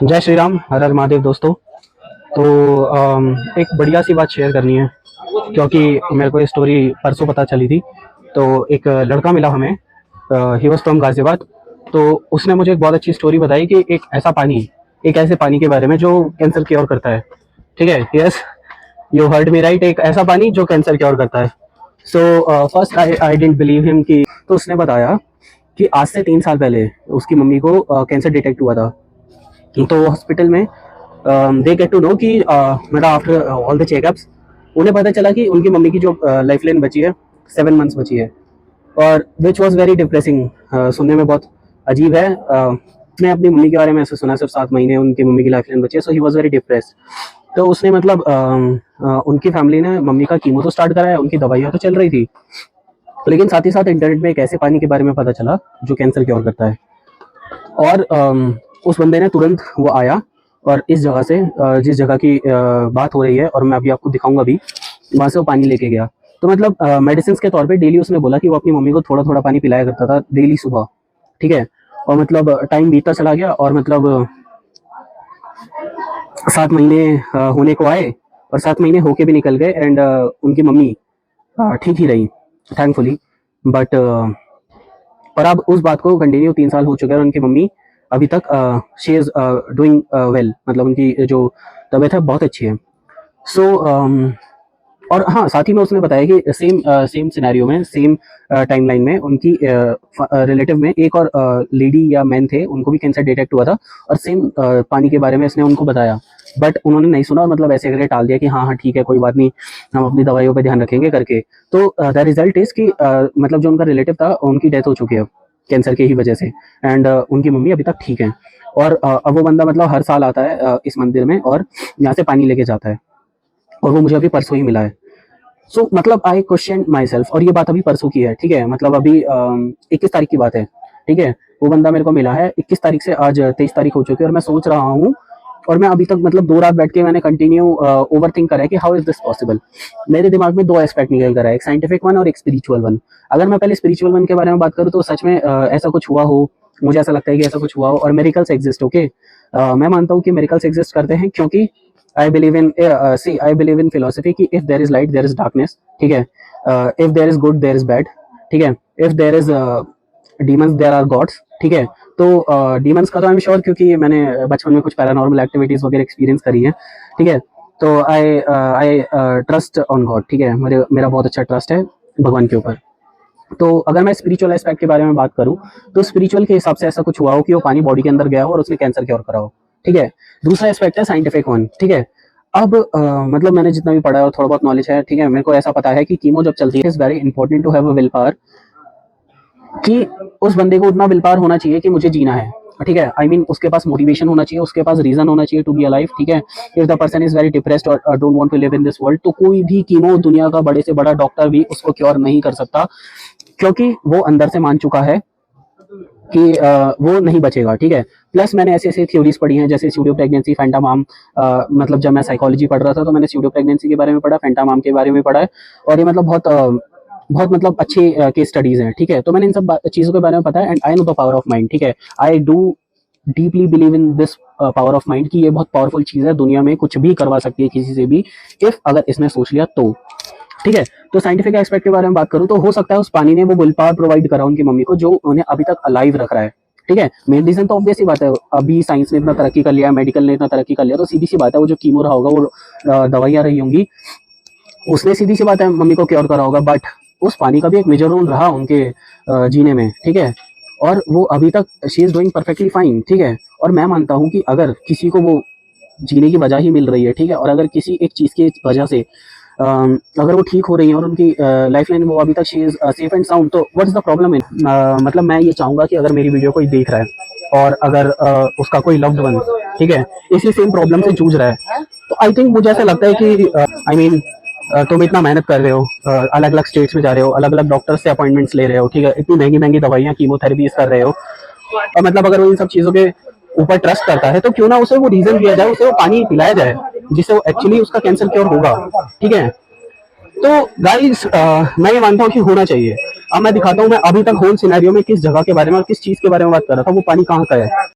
जय श्री राम, हर हर महादेव दोस्तों। तो एक बढ़िया सी बात शेयर करनी है, क्योंकि मेरे को ये स्टोरी परसों पता चली थी। तो एक लड़का मिला हमें, ही वॉज फ्रॉम गाजियाबाद। तो उसने मुझे एक बहुत अच्छी स्टोरी बताई कि एक ऐसे पानी के बारे में जो कैंसर क्योर करता है। ठीक है, yes, you heard me right, एक ऐसा पानी जो कैंसर क्योर करता है। So first I didn't believe him कि, तो उसने बताया कि आज से 3 साल पहले उसकी मम्मी को कैंसर डिटेक्ट हुआ था। तो हॉस्पिटल में दे गेट टू नो कि मतलब आफ्टर ऑल द चेकअप्स उन्हें पता चला कि उनकी मम्मी की जो लाइफ लाइन बची है 7 मंथ्स बची है। और विच वॉज वेरी डिप्रेसिंग, सुनने में बहुत अजीब है। उसने अपनी मम्मी के बारे में ऐसे सुना, सिर्फ 7 महीने उनकी मम्मी की लाइफ लाइन बची है, सो ही वॉज वेरी डिप्रेस्ड। तो उसने मतलब उनकी फैमिली ने मम्मी का कीमो तो स्टार्ट कराया, उनकी दवाइयाँ तो चल रही थी, लेकिन साथ ही साथ इंटरनेट में एक ऐसे पानी के बारे में पता चला जो कैंसर क्योर करता है। और उस बंदे ने तुरंत वो आया और इस जगह से जिस जगह की बात हो रही है और मैं अभी आपको दिखाऊंगा भी, वहाँ से वो पानी लेके गया। तो मतलब मेडिसिन के तौर पे डेली उसने बोला कि वो अपनी मम्मी को थोड़ा थोड़ा पानी पिलाया करता था डेली सुबह। ठीक है, और मतलब टाइम बीतता चला गया और मतलब 7 महीने होने को आए और 7 महीने होके भी निकल गए। एंड उनकी मम्मी ठीक ही रही, थैंकफुली। बट पर अब उस बात को कंटिन्यू 3 साल हो चुके हैं और उनकी मम्मी अभी तक शी इज डूइंग वेल, मतलब उनकी जो तबीयत है बहुत अच्छी है। सो और हाँ, साथ ही में उसने बताया कि सेम सिनेरियो में, सेम टाइमलाइन में उनकी रिलेटिव में एक और लेडी या मैन थे, उनको भी कैंसर डिटेक्ट हुआ था और सेम पानी के बारे में इसने उनको बताया। बट उन्होंने नहीं सुना और मतलब ऐसे करके टाल दिया कि हाँ हाँ ठीक है, कोई बात नहीं, हम अपनी दवाइयों पे ध्यान रखेंगे करके। तो द रिजल्ट इज कि मतलब जो उनका रिलेटिव था उनकी डेथ हो चुकी है कैंसर की ही वजह से। एंड उनकी मम्मी अभी तक ठीक है। और अब वो बंदा मतलब हर साल आता है इस मंदिर में और यहाँ से पानी लेके जाता है, और वो मुझे अभी परसों ही मिला है। सो मतलब आई क्वेश्चन माई सेल्फ, और ये बात अभी परसों की है। ठीक है, मतलब अभी 21 तारीख की बात है। ठीक है, वो बंदा मेरे को मिला है 21 तारीख से, आज 23 तारीख हो चुकी है और मैं सोच रहा हूँ, और मैं अभी तक मतलब 2 रात बैठ के मैंने कंटिन्यू ओवर थिंक करा है कि हाउ इज दिस पॉसिबल। मेरे दिमाग में दो एस्पेक्ट निकल कर है, एक साइंटिफिक वन और एक स्पिरिचुअल वन। अगर मैं पहले स्पिरिचुअल वन के बारे में बात करूँ तो सच में ऐसा कुछ हुआ हो, मुझे ऐसा लगता है कि ऐसा कुछ हुआ हो और मेरिकल्स एग्जिस्ट। ओके, मैं मानता हूँ कि मेरिकल्स एग्जिस्ट करते हैं, क्योंकि आई बिलीव इन फिलोसफी कि if there is light there is darkness. ठीक है, if there is good there is bad. ठीक है, if there is demons there are gods. ठीक है, तो डीमंस का तो आई एम श्योर, क्योंकि मैंने बचपन में कुछ पैरानॉर्मल एक्टिविटीज वगैरह एक्सपीरियंस करी है। ठीक है, तो आई ट्रस्ट ऑन गॉड। ठीक है, मेरा बहुत अच्छा ट्रस्ट है भगवान के ऊपर। तो अगर मैं स्पिरिचुअल एस्पेक्ट के बारे में बात करूं, तो स्पिरिचुअल के हिसाब से ऐसा कुछ हुआ हो कि वो पानी बॉडी के अंदर गया हो और उसने कैंसर क्योर करा हो। ठीक है, दूसरा एस्पेक्ट है साइंटिफिक वन। ठीक है, अब मतलब मैंने जितना भी पढ़ा है और थोड़ा बहुत नॉलेज है, ठीक है, मेरे को ऐसा पता है कि कीमो जब चलती है is very important to have a will power, कि उस बंदे को उतना विल पावर होना चाहिए कि मुझे जीना है। ठीक है, आई मीन उसके पास मोटिवेशन होना चाहिए, उसके पास रीजन होना चाहिए टू बी अलाइव। ठीक है, if the person is very depressed और don't want to live in this world, तो कोई भी कीमो, दुनिया का बड़े से बड़ा डॉक्टर भी उसको क्योर नहीं कर सकता, क्योंकि वो अंदर से मान चुका है कि वो नहीं बचेगा। ठीक है, प्लस मैंने ऐसे ऐसे थ्योरीज पढ़ी हैं, जैसे स्यूडो प्रेगनेंसी, फैंटामाम। मतलब जब मैं साइकोलॉजी पढ़ रहा था तो मैंने स्यूडो प्रेगनेंसी के बारे में पढ़ा, फैंटामाम के बारे में पढ़ा है। और ये मतलब बहुत मतलब अच्छे केस स्टडीज हैं। ठीक है, तो मैंने इन सब चीजों के बारे में पता है, and I know the power of mind. ठीक है, I do deeply believe in this power of mind, कि ये बहुत पावरफुल चीज है, दुनिया में कुछ भी करवा सकती है किसी से भी, इफ अगर इसने सोच लिया तो। ठीक है, तो साइंटिफिक एस्पेक्ट के बारे में बात करूं तो हो सकता है उस पानी ने वो विल पावर प्रोवाइड करा उनकी मम्मी को, जो उन्हें अभी तक अलाइव रख रहा है। ठीक है, मेन रीजन तो ऑब्वियस ही बात है, अभी साइंस ने इतना तरक्की कर लिया, मेडिकल ने इतना तरक्की कर लिया, तो सीधी सी बात है वो जो कीमो रहा होगा, वो दवाइयां रही होंगी, उसने सीधी सी बात है मम्मी को क्योर करा होगा। बट उस पानी का भी एक मेजर रोल रहा उनके जीने में। ठीक है, और वो अभी तक she is doing perfectly fine. ठीक है, और मैं मानता हूँ कि अगर किसी को वो जीने की वजह ही मिल रही है, ठीक है, और अगर किसी एक चीज की वजह से अगर वो ठीक हो रही है और उनकी लाइफ लाइन वो अभी तक she is safe and sound, तो what is the problem in, मतलब मैं ये चाहूंगा कि अगर मेरी वीडियो कोई देख रहा है और अगर उसका कोई लव्ड वन, ठीक है, इसी सेम प्रॉब्लम से जूझ रहा है, तो आई थिंक मुझे ऐसा लगता है कि आई मीन तुम इतना मेहनत कर रहे हो, अलग अलग स्टेट्स में जा रहे हो, अलग अलग डॉक्टर से अपॉइंटमेंट्स ले रहे हो, ठीक है, इतनी महंगी महंगी दवाइयाँ, कीमोथेरेपीज कर रहे हो, और मतलब अगर वो इन सब चीजों के ऊपर ट्रस्ट करता है, तो क्यों ना उसे वो रीजन दिया जाए, उसे वो पानी पिलाया जाए जिससे वो एक्चुअली उसका कैंसर क्योर होगा। ठीक है, तो गाइस मैं ये मानता हूँ कि होना चाहिए। अब मैं दिखाता हूँ मैं अभी तक होल सिनेरियो में किस जगह के बारे में और किस चीज के बारे में बात कर रहा था, वो पानी कहाँ का है।